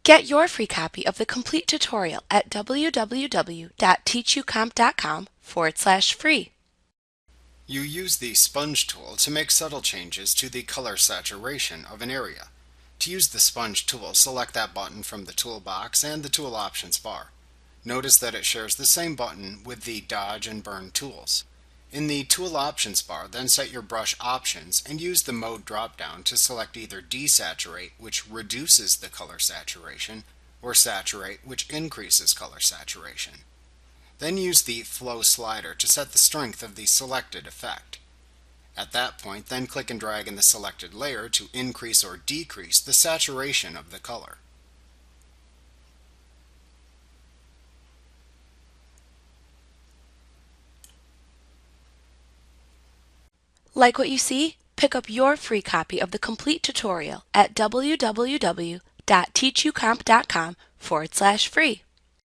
Get your free copy of the complete tutorial at www.teachucomp.com/free. You use the sponge tool to make subtle changes to the color saturation of an area. To use the sponge tool, select that button from the toolbox and the tool options bar. Notice that it shares the same button with the dodge and burn tools. In the tool options bar, then set your brush options and use the mode drop-down to select either desaturate, which reduces the color saturation, or saturate, which increases color saturation. Then use the flow slider to set the strength of the selected effect. At that point, then click and drag in the selected layer to increase or decrease the saturation of the color. Like what you see? Pick up your free copy of the complete tutorial at www.teachucomp.com/free.